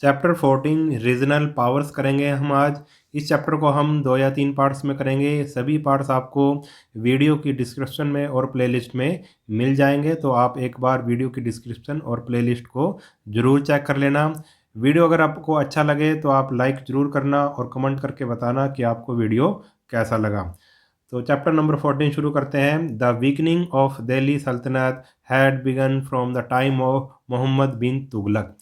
Chapter 14 regional powers करेंगे हम आज। इस चैप्टर को हम 2 या 3 पार्ट्स में करेंगे। सभी पार्ट्स आपको वीडियो की डिस्क्रिप्शन में और प्लेलिस्ट में मिल जाएंगे, तो आप एक बार वीडियो की डिस्क्रिप्शन और प्लेलिस्ट को ज़रूर चेक कर लेना। वीडियो अगर आपको अच्छा लगे तो आप लाइक ज़रूर करना और कमेंट करके बताना कि आपको वीडियो कैसा लगा। तो चैप्टर नंबर 14 शुरू करते हैं। The weakening of Delhi Sultanate had begun from the time of Mohammad bin Tughlaq.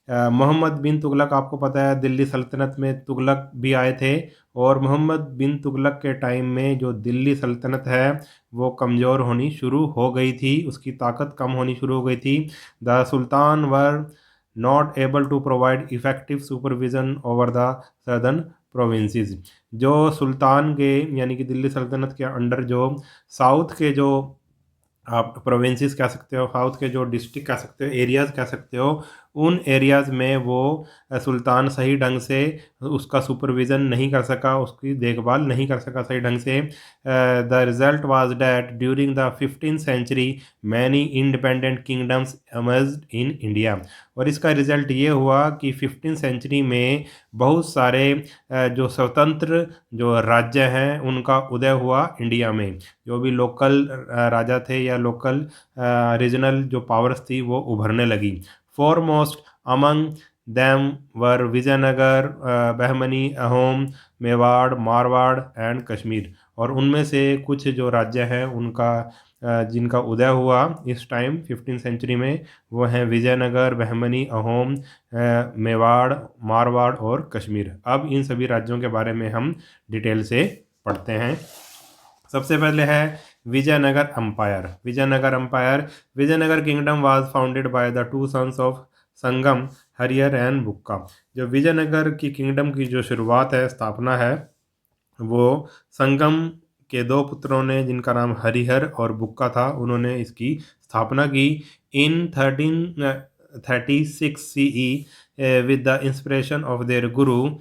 Mohammad bin Tughlaq, आपको पता है दिल्ली सल्तनत में तुगलक भी आए थे, और मोहम्मद बिन तुगलक के टाइम में जो दिल्ली सल्तनत है वो कमज़ोर होनी शुरू हो गई थी, उसकी ताकत कम होनी शुरू हो गई थी। The sultan were not able to provide effective supervision over the southern provinces. जो सुल्तान के यानी कि दिल्ली सल्तनत के अंडर जो साउथ के जो आप प्रोविंसेस कह सकते हो, साउथ के जो डिस्ट्रिक्ट कह सकते हो, एरियाज़ कह सकते हो, उन एरियाज़ में वो सुल्तान सही ढंग से उसका सुपरविज़न नहीं कर सका, उसकी देखभाल नहीं कर सका सही ढंग से। The result was that during the 15th century many independent kingdoms emerged in India. और इसका रिज़ल्ट ये हुआ कि 15th सेंचुरी में बहुत सारे जो स्वतंत्र जो राज्य हैं उनका उदय हुआ इंडिया में। जो भी लोकल राजा थे या लोकल रीजनल जो पावर्स थी वो उभरने लगी। Foremost among them were Vijayanagar, Bahmani, Ahom, Mewar, Marwar and Kashmir. और उनमें से कुछ जो राज्य हैं उनका जिनका उदय हुआ इस टाइम 15th सेंचुरी में, वो हैं विजयनगर, बहमनी, अहोम, मेवाड़, मारवाड़ और कश्मीर। अब इन सभी राज्यों के बारे में हम डिटेल से पढ़ते हैं। सबसे पहले है Vijayanagara empire. Vijayanagara empire, Vijayanagara kingdom was founded by the two sons of Sangama, Harihara and Bukka. जो विजयनगर की किंगडम की जो शुरुआत है, स्थापना है, वो संगम के दो पुत्रों ने जिनका नाम हरिहर और बुक्का था, उन्होंने इसकी स्थापना की इन 1336 CE with the inspiration of their guru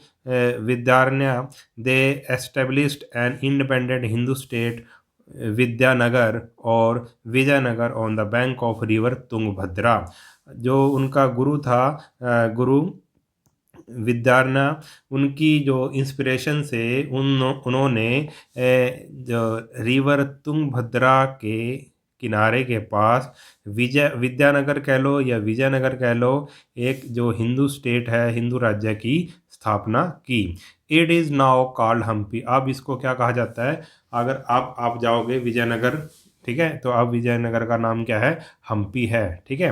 Vidyarnya. They established an independent Hindu state Vidyanagar और Vijayanagar on the bank of river Tungabhadra. जो उनका गुरु था, गुरु विद्यारण्य, उनकी जो इंस्पिरेशन से उन्होंने जो रिवर तुंगभद्रा के किनारे के पास विद्यानगर कह लो या विजयनगर कह लो, एक जो हिंदू स्टेट है, हिंदू राज्य की स्थापना की। It is now called Hampi. अब इसको क्या कहा जाता है? अगर आप जाओगे विजयनगर, ठीक है, तो अब विजयनगर का नाम क्या है? हम्पी है, ठीक है।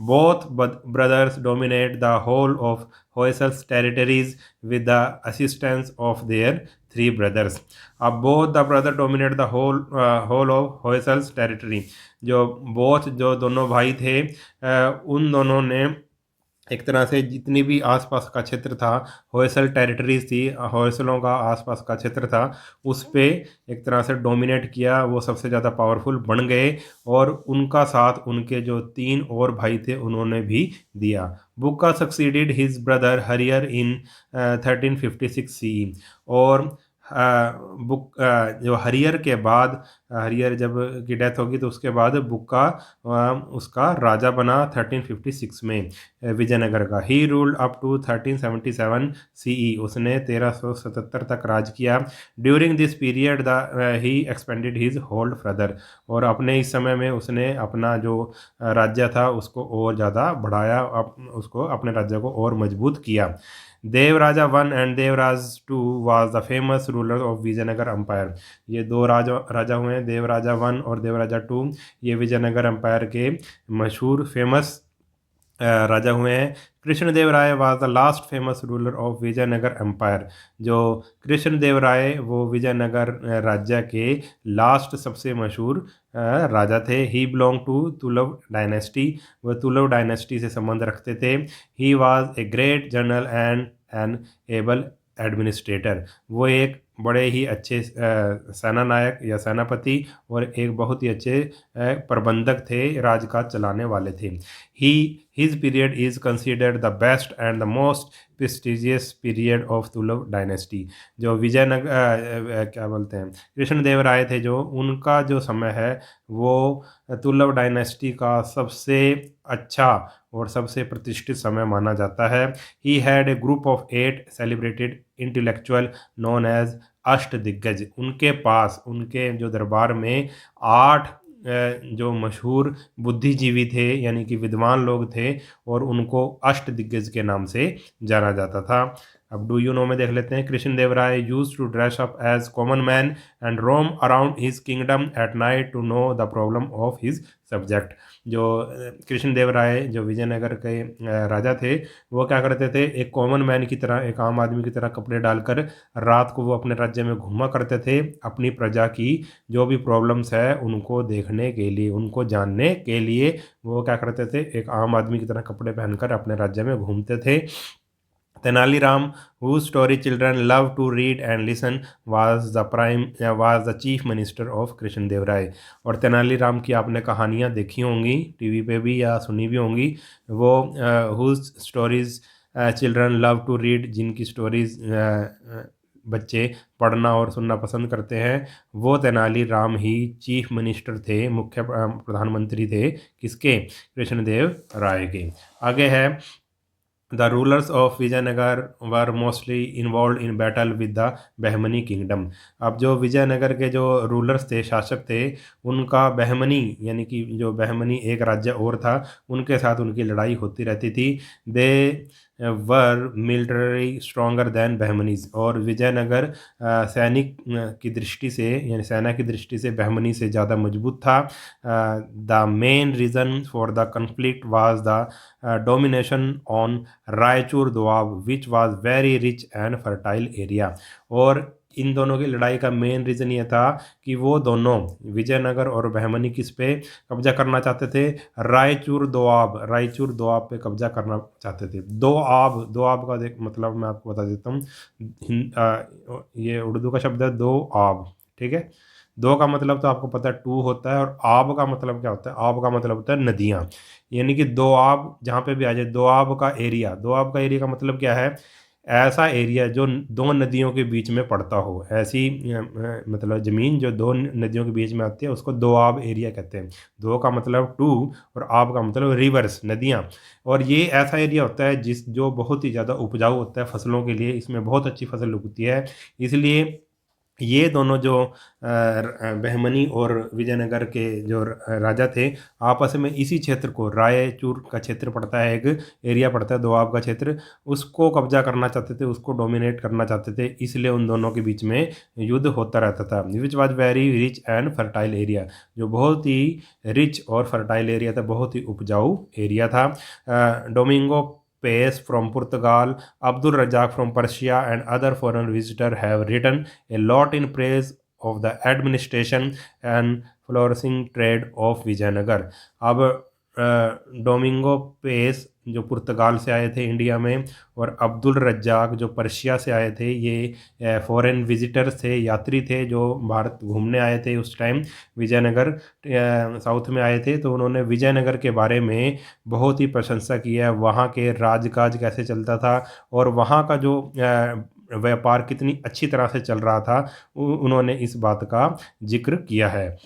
Both brothers dominate the whole of Hoysal's territories with the assistance of their three brothers. अब both the brother dominate the whole of Hoysal's territory. जो both जो दोनों भाई थे, उन दोनों ने एक तरह से जितनी भी आसपास का क्षेत्र था, होयसल टेरिटरीज थी, होयसलों का आसपास का क्षेत्र था, उस पे एक तरह से डोमिनेट किया। वो सबसे ज़्यादा पावरफुल बन गए, और उनका साथ उनके जो 3 और भाई थे उन्होंने भी दिया। बुक्का सक्सीडेड हिज ब्रदर हरियर इन 1356 CE। और जो हरियर के बाद, हरियर जब की डेथ होगी तो उसके बाद बुक्का उसका राजा बना 1356 में विजयनगर का। He ruled up to 1377 CE। उसने 1377 तक राज किया। During this period he expanded his hold further. और अपने इस समय में उसने अपना जो राज्य था उसको और ज़्यादा बढ़ाया, उसको अपने राज्य को और मजबूत किया। Devaraja one and Devaraj two was the famous ruler of Vijayanagar empire. ये दो राजा हुए हैं, देवराजा वन और देवराजा टू। ये विजयनगर अम्पायर के मशहूर फेमस राजा हुए हैं। Krishnadeva Raya was the last famous ruler of Vijayanagara empire. जो कृष्णदेव राय वो विजयनगर राज्य के लास्ट सबसे मशहूर राजा थे। He belong to Tuluva dynasty. वह तुलव डायनेस्टी से संबंध रखते थे। He was a great general and an able administrator. वो एक बड़े ही अच्छे सेना नायक या सेनापति और एक बहुत ही अच्छे प्रबंधक थे, राजकाज चलाने वाले थे। He his period is considered the best and the most prestigious period of Tughlaq dynasty. जो विजयनगर क्या बोलते हैं, कृष्णदेवराय थे, जो उनका जो समय है वो तुगलक डायनेस्टी का सबसे अच्छा और सबसे प्रतिष्ठित समय माना जाता है। He had a group of 8 celebrated intellectual known as Ashtadiggaja. उनके पास, उनके जो दरबार में 8 जो मशहूर बुद्धिजीवी थे यानी कि विद्वान लोग थे, और उनको अष्टदिग्गज के नाम से जाना जाता था। अब डू यू नो में देख लेते हैं। Krishnadeva Raya used to dress up as common man and roam around his kingdom at night to know the problem of his subject. जो कृष्णदेव राय जो विजयनगर के राजा थे, वो क्या करते थे, एक कॉमन मैन की तरह, एक आम आदमी की तरह कपड़े डालकर रात को वो अपने राज्य में घूमा करते थे, अपनी प्रजा की जो भी प्रॉब्लम्स है उनको देखने के लिए, उनको जानने के लिए वो क्या करते थे, एक आम आदमी की तरह कपड़े पहनकर अपने राज्य में घूमते थे। Tenali whose story children love to read and listen, was the chief minister of Krishnadev Rai। और तेनाली राम की आपने कहानियाँ देखी होंगी टीवी पे भी या सुनी भी होंगी। वो whose stories children love to read, जिनकी स्टोरीज बच्चे पढ़ना और सुनना पसंद करते हैं, वो तेनाली राम ही चीफ मिनिस्टर थे, मुख्य प्रधानमंत्री थे किसके, कृष्णदेव राय के। आगे है The rulers of Vijayanagar were mostly involved in battle with the Bahmani kingdom. अब जो विजयनगर के जो रूलर्स थे, शासक थे, उनका बहमनी यानी कि जो बहमनी एक राज्य और था, उनके साथ उनकी लड़ाई होती रहती थी। They were military stronger then बहमनीज। और विजयनगर सैनिक की दृष्टि से यानी सेना की दृष्टि से बहमनी से ज़्यादा मजबूत था। The main reason for the conflict was the domination on Raichur Doab which was very rich and fertile area. और इन दोनों की लड़ाई का मेन रीज़न ये था कि वो दोनों, विजयनगर और बहमनी, किस पे कब्जा करना चाहते थे, रायचूर दोआब पे कब्जा करना चाहते थे। दोआब का मतलब मैं आपको बता देता हूँ। ये उर्दू का शब्द है दो आब, ठीक है। दो का मतलब तो आपको पता है टू होता है, और आब का मतलब क्या होता है, आब का मतलब होता है नदियाँ। यानी कि दो आब जहाँ पे भी आ जाए, दो आब का एरिया, दो आब का एरिया का मतलब क्या है, ऐसा एरिया जो दो नदियों के बीच में पड़ता हो, ऐसी मतलब ज़मीन जो दो नदियों के बीच में आती है उसको दो आब एरिया कहते हैं। दो का मतलब टू और आब का मतलब रिवर्स, नदियाँ। और ये ऐसा एरिया होता है जो बहुत ही ज़्यादा उपजाऊ होता है फसलों के लिए, इसमें बहुत अच्छी फसल उगती है। इसलिए ये दोनों जो बहमनी और विजयनगर के जो राजा थे, आपस में इसी क्षेत्र को, रायचूर का क्षेत्र पड़ता है, एक एरिया पड़ता है दोआब का क्षेत्र, उसको कब्जा करना चाहते थे, उसको डोमिनेट करना चाहते थे। इसलिए उन दोनों के बीच में युद्ध होता रहता था। Which was very rich and fertile area, जो बहुत ही रिच और फर्टाइल एरिया था, बहुत ही उपजाऊ एरिया था। Domingo Pace from Portugal, Abdul Razak from Persia, and other foreign visitors have written a lot in praise of the administration and flourishing trade of Vijayanagar। अब Domingo Paes जो पुर्तगाल से आए थे India में, और अब्दुल रज्जाक जो पर्शिया से आए थे, ये फॉरेन विजिटर्स थे, यात्री थे जो भारत घूमने आए थे उस टाइम, विजयनगर साउथ में आए थे। तो उन्होंने विजयनगर के बारे में बहुत ही प्रशंसा की है, वहाँ के राजकाज कैसे चलता था और वहाँ का जो व्यापार कितनी अच्छी तरह से चल रहा था, उन्होंने इस बात का जिक्र किया है।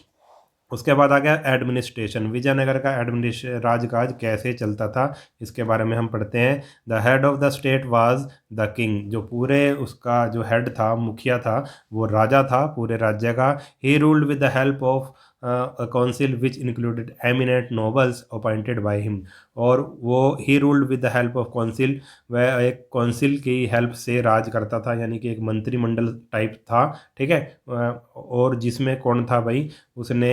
उसके बाद आ गया एडमिनिस्ट्रेशन। विजयनगर का एडमिनिस्ट्रेशन, राजकाज कैसे चलता था, इसके बारे में हम पढ़ते हैं। The head of the state was the king. जो पूरे उसका जो हेड था, मुखिया था, वो राजा था पूरे राज्य का। He ruled with the help of a council which included eminent nobles appointed by him। और वो he ruled with the help of council, वह एक काउंसिल की हेल्प से राज करता था, यानी कि एक मंत्रिमंडल टाइप था, ठीक है। और जिसमें कौन था भाई, उसने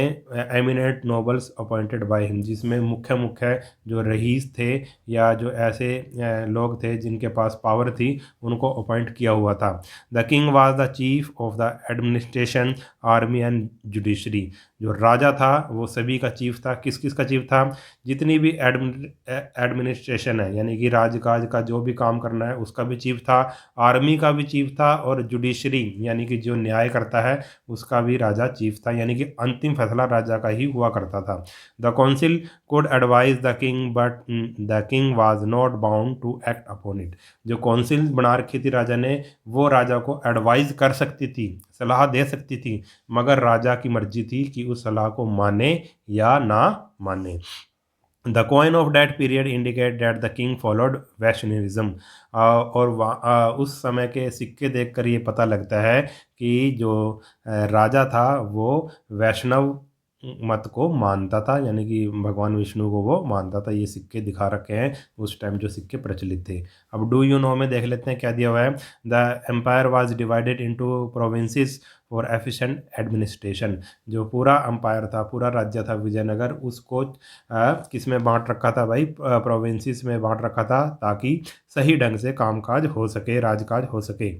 eminent nobles appointed by him, जिसमें मुख्य मुख्य जो रईस थे या जो ऐसे लोग थे जिनके पास पावर थी, उनको अपॉइंट किया हुआ था। The king was the chief of the administration, army and judiciary. जो राजा था वो सभी का चीफ था। किस किस का चीफ था? जितनी भी एडमिनिस्ट्रेशन है यानी कि राजकाज का जो भी काम करना है उसका भी चीफ था, आर्मी का भी चीफ था, और जुडिशरी यानी कि जो न्याय करता है उसका भी राजा चीफ था, यानी कि अंतिम फैसला राजा का ही हुआ करता था। The council could advise the king but the king was not bound to act upon it। जो काउंसिल बना रखी थी राजा ने वो राजा को एडवाइज कर सकती थी, सलाह दे सकती थी, मगर राजा की मर्जी थी कि उस सलाह को माने या ना माने। The coin of that period indicate that the king followed Vaishnavism. और उस समय के सिक्के देखकर ये पता लगता है कि जो राजा था वो वैष्णव मत को मानता था, यानी कि भगवान विष्णु को वो मानता था। ये सिक्के दिखा रखे हैं उस टाइम जो सिक्के प्रचलित थे। अब डू यू नो में देख लेते हैं क्या दिया हुआ है। The empire was divided into provinces for efficient administration. जो पूरा अम्पायर था, पूरा राज्य था विजयनगर, उसको किस में बांट रखा था भाई? प्रोविंसेस में बांट रखा था ताकि सही ढंग से कामकाज हो सके, राजकाज हो सके।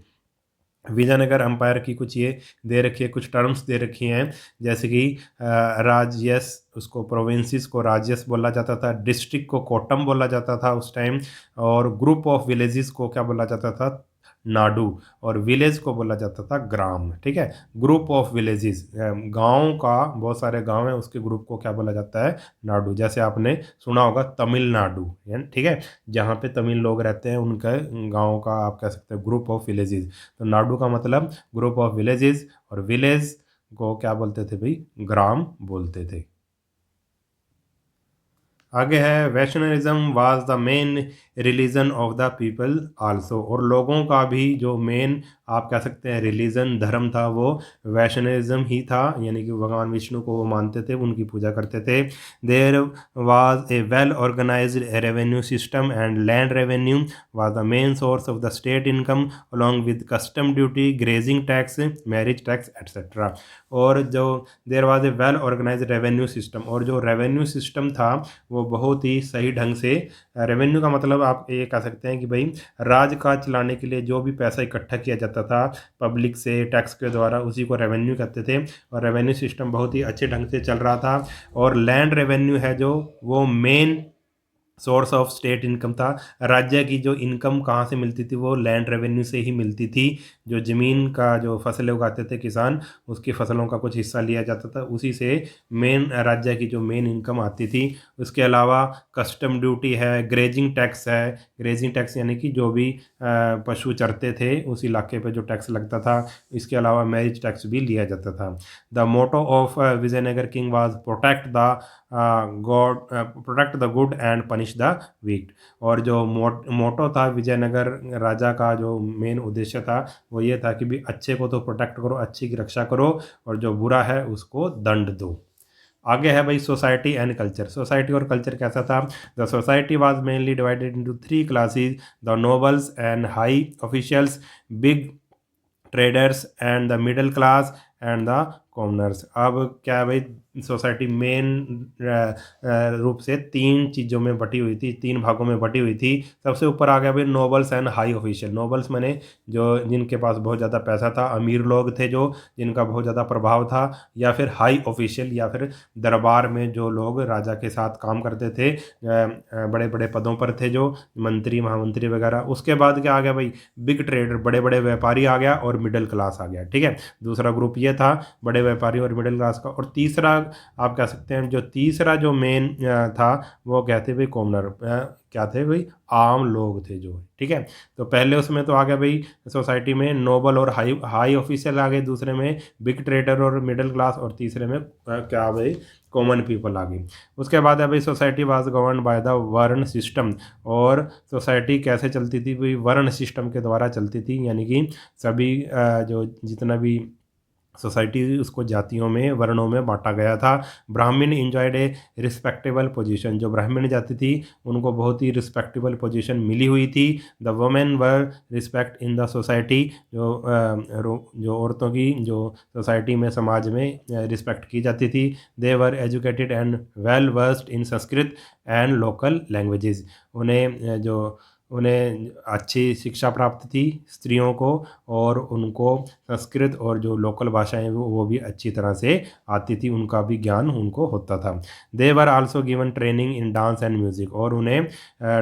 विजयनगर अंपायर की कुछ ये दे रखी है, कुछ टर्म्स दे रखी हैं, जैसे कि राज्यस, उसको प्रोविंसेस को राज्यस बोला जाता था, डिस्ट्रिक्ट को कोटम बोला जाता था उस टाइम, और ग्रुप ऑफ विलेजेस को क्या बोला जाता था? नाडु। और विलेज को बोला जाता था ग्राम। ठीक है, ग्रुप ऑफ विलेजेस, गांव का बहुत सारे गांव हैं उसके ग्रुप को क्या बोला जाता है? नाडु। जैसे आपने सुना होगा तमिलनाडु, ठीक है, जहाँ पे तमिल लोग रहते हैं उनका गांव का आप कह सकते हैं ग्रुप ऑफ विलेजेस। तो नाडु का मतलब ग्रुप ऑफ विलेजेस, और विलेज को क्या बोलते थे भाई? ग्राम बोलते थे। आगे है Vaishnavism was the main religion of the people also. और लोगों का भी जो मेन आप कह सकते हैं रिलीजन, धर्म था, वो वैष्णविज्म ही था, यानी कि भगवान विष्णु को वो मानते थे, उनकी पूजा करते थे। There was a well organised revenue system and land revenue was the main source of the state income along with custom duty, grazing tax, marriage tax etcetera. और जो there was a well organised revenue system, और जो revenue system था वो बहुत ही सही ढंग से, रेवेन्यू का मतलब आप ये कह सकते हैं कि भाई राज काज चलाने के लिए जो भी पैसा इकट्ठा किया जाता था पब्लिक से टैक्स के द्वारा, उसी को रेवेन्यू कहते थे। और रेवेन्यू सिस्टम बहुत ही अच्छे ढंग से चल रहा था। और लैंड रेवेन्यू है जो, वो main source of state income था। राज्य की जो इनकम कहाँ से मिलती थी? वो लैंड रेवेन्यू से ही मिलती थी। जो ज़मीन का जो फसलें उगाते थे किसान, उसकी फसलों का कुछ हिस्सा लिया जाता था, उसी से मेन राज्य की जो मेन इनकम आती थी। उसके अलावा कस्टम ड्यूटी है, ग्रेजिंग टैक्स है। ग्रेजिंग टैक्स यानी कि जो भी पशु चरते थे उस इलाके पे जो टैक्स लगता था। इसके अलावा मैरिज टैक्स भी लिया जाता था। The motto of Vijayanagar king was protect the god, protect the good and punish the weak. और जो मोटो था विजयनगर राजा का, जो मेन उद्देश्य था वो ये था कि भी अच्छे को तो प्रोटेक्ट करो, अच्छे की रक्षा करो, और जो बुरा है उसको दंड दो। आगे है भाई सोसाइटी एंड कल्चर। सोसाइटी और कल्चर कैसा था? The society was mainly divided into three classes, the nobles and high officials, big traders and the middle class and the commoners. अब क्या है भाई, सोसाइटी मेन रूप से तीन चीज़ों में बटी हुई थी, तीन भागों में बटी हुई थी। सबसे ऊपर आ गया भाई nobles and high official. Nobles माने जो जिनके पास बहुत ज़्यादा पैसा था, अमीर लोग थे जो, जिनका बहुत ज़्यादा प्रभाव था। या फिर हाई ऑफिशियल, या फिर दरबार में जो लोग राजा के साथ काम करते थे, बड़े बड़े पदों पर थे, जो मंत्री महामंत्री वगैरह। उसके बाद क्या आ गया भाई? बिग ट्रेडर, बड़े बड़े व्यापारी आ गया, और मिडिल क्लास आ गया। ठीक है, दूसरा ग्रुप ये था, बड़े व्यापारी और मिडिल क्लास का। और तीसरा आप कह सकते हैं, जो तीसरा जो मेन था वो क्या थे भाई? कॉमनर। क्या थे भाई? आम लोग थे जो। ठीक है, तो पहले उसमें तो आ गया भाई सोसाइटी में नोबल और हाई हाई ऑफिशियल आ गए, दूसरे में बिग ट्रेडर और मिडिल क्लास, और तीसरे में क्या भाई? कॉमन पीपल आ गई। उसके बाद है भाई society was govern by the वर्ण सिस्टम। और सोसाइटी कैसे चलती थी भाई? वर्ण सिस्टम के द्वारा चलती थी, यानी कि सभी जो जितना भी सोसाइटी उसको जातियों में, वर्णों में बांटा गया था। ब्राह्मण इंजॉयड ए रिस्पेक्टेबल पोजीशन। जो ब्राह्मण जाति थी उनको बहुत ही रिस्पेक्टेबल पोजीशन मिली हुई थी। The women were respect in the society. जो औरतों की जो सोसाइटी में, समाज में रिस्पेक्ट की जाती थी। They were educated and well versed in Sanskrit and local languages. उन्हें जो उन्हें अच्छी शिक्षा प्राप्त थी स्त्रियों को, और उनको संस्कृत और जो लोकल भाषाएं वो भी अच्छी तरह से आती थी, उनका भी ज्ञान उनको होता था। They were also given training in dance and music, और उन्हें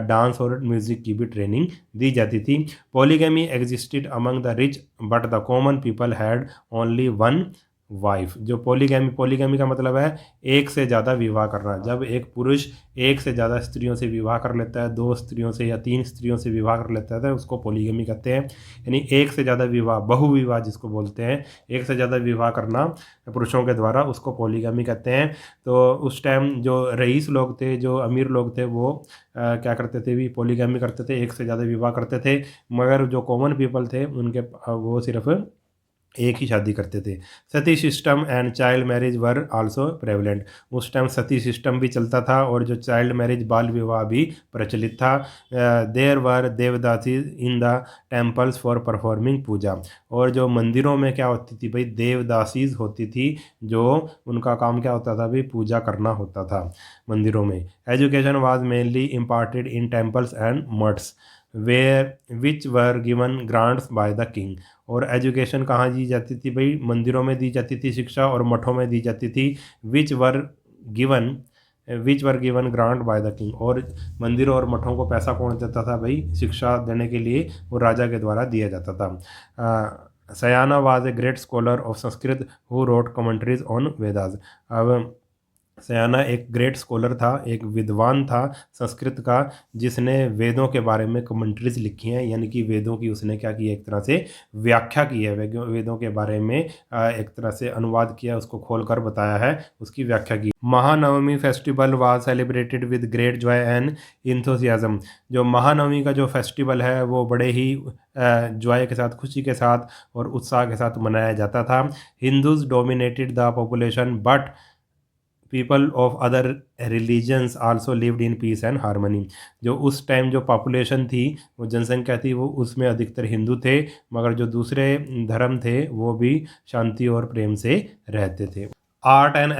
डांस और म्यूज़िक की भी ट्रेनिंग दी जाती थी। Polygamy existed among the rich but the common people had only one wife. जो पॉलीगैमी, पॉलीगैमी का मतलब है एक से ज़्यादा विवाह करना। जब एक पुरुष एक से ज़्यादा स्त्रियों से विवाह कर लेता है, 2 स्त्रियों से या 3 स्त्रियों से विवाह कर लेता है, तो उसको पॉलीगैमी कहते हैं। यानी एक से ज़्यादा विवाह, बहुविवाह जिसको बोलते हैं, एक से ज़्यादा विवाह करना पुरुषों के द्वारा, उसको पॉलीगैमी कहते हैं। तो उस टाइम जो रईस लोग थे, जो अमीर लोग थे, वो क्या करते थे भी, पॉलीगैमी करते थे, एक से ज़्यादा विवाह करते थे। मगर जो कॉमन पीपल थे उनके वो सिर्फ एक ही शादी करते थे। Sati system and child marriage were also prevalent. उस टाइम सती सिस्टम भी चलता था और जो चाइल्ड मैरिज, बाल विवाह भी प्रचलित था। There were devadasi in the temples for performing puja. और जो मंदिरों में क्या होती थी भाई, देवदासीज होती थी, जो उनका काम क्या होता था भाई, पूजा करना होता था मंदिरों में। Education was mainly imparted in temples and मठ्स where which were given grants by the king. और एजुकेशन कहाँ दी जाती थी भाई, मंदिरों में दी जाती थी शिक्षा, और मठों में दी जाती थी। Which were given which were given grant by the king. और मंदिरों और मठों को पैसा कौन देता था भाई, शिक्षा देने के लिए वो राजा के द्वारा दिया जाता था। Sayana was a great scholar of Sanskrit who wrote commentaries on Vedas. अब सयाना एक ग्रेट स्कॉलर था, एक विद्वान था संस्कृत का, जिसने वेदों के बारे में कमेंट्रीज लिखी हैं। यानी कि वेदों की उसने क्या की है, एक तरह से व्याख्या की है। वेदों के बारे में एक तरह से अनुवाद किया, उसको खोलकर बताया है, उसकी व्याख्या की। Mahanavami festival was celebrated with great Joy and enthusiasm. जो महानवमी का जो फेस्टिवल है वो बड़े ही जॉय के साथ, खुशी के साथ और उत्साह के साथ मनाया जाता था। Hindus dominated the population but people of other religions also lived in peace and harmony. जो उस टाइम जो पॉपुलेशन थी, वो जनसंख्या थी, वो उसमें अधिकतर हिंदू थे, मगर जो दूसरे धर्म थे वो भी शांति और प्रेम से रहते थे। आर्ट एंड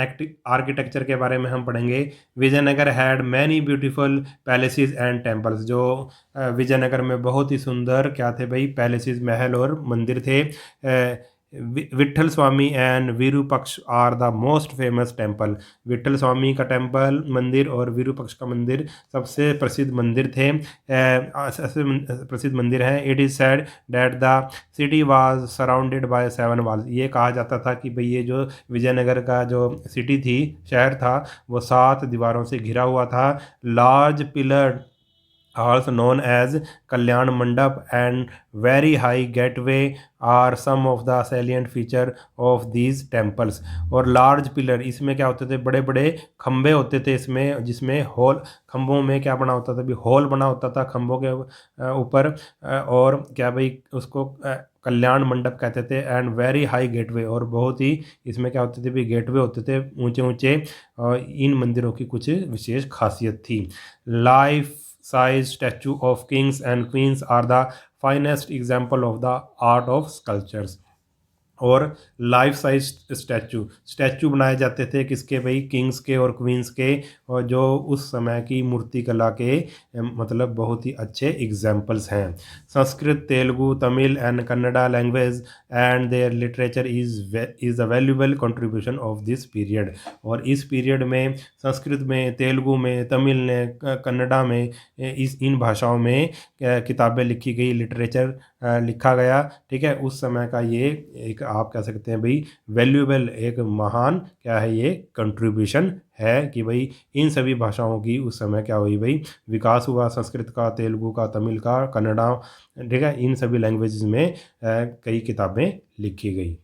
आर्किटेक्चर के बारे में हम पढ़ेंगे। Vijayanagar had many beautiful palaces and temples. जो विजयनगर में बहुत ही सुंदर क्या थे भाई, पैलेसेस, महल और मंदिर थे। Vitthal Swami and Virupaksha are the most famous temple. Vitthal Swami का टेम्पल मंदिर और विरूपक्ष का मंदिर सबसे प्रसिद्ध मंदिर थे, सबसे प्रसिद्ध मंदिर हैं। It is said that the city was surrounded by 7 walls. ये कहा जाता था कि भाई ये जो विजयनगर का जो सिटी थी, शहर था, वो 7 दीवारों से घिरा हुआ था। Large pillar also known as Kalyan Mandap and very high gateway are some of the salient feature of these temples। और लार्ज पिलर, इसमें क्या होते थे, बड़े बड़े खम्भे होते थे इसमें, जिसमें हॉल, खम्भों में क्या बना होता था भी, हॉल बना होता था खम्भों के ऊपर। और क्या भाई उसको कल्याण मंडप कहते थे। एंड वेरी हाई गेटवे, और बहुत ही इसमें क्या होते थे भी, गेटवे होते थे ऊंचे ऊंचे। इन मंदिरों की कुछ विशेष खासियत थी। Life size statue of kings and queens are the finest example of the art of sculptures। और लाइफ साइज स्टैचू बनाए जाते थे किसके भाई, किंग्स के और क्वींस के, और जो उस समय की मूर्ति कला के मतलब बहुत ही अच्छे एग्जाम्पल्स हैं। Sanskrit, Telugu, Tamil and Kannada language and their literature is a valuable contribution of this period. और इस पीरियड में संस्कृत में, तेलुगु में, तमिल ने, कन्नड़ा में, इन भाषाओं में किताबें लिखी गई, लिटरेचर लिखा गया। ठीक है, उस समय का ये एक आप कह सकते हैं भाई वैल्यूएबल, एक महान क्या है ये कंट्रीब्यूशन है कि भाई इन सभी भाषाओं की उस समय क्या हुई भाई, विकास हुआ। संस्कृत का, तेलुगु का, तमिल का, कन्नड़ा, ठीक है, इन सभी लैंग्वेजेस में कई किताबें लिखी गई।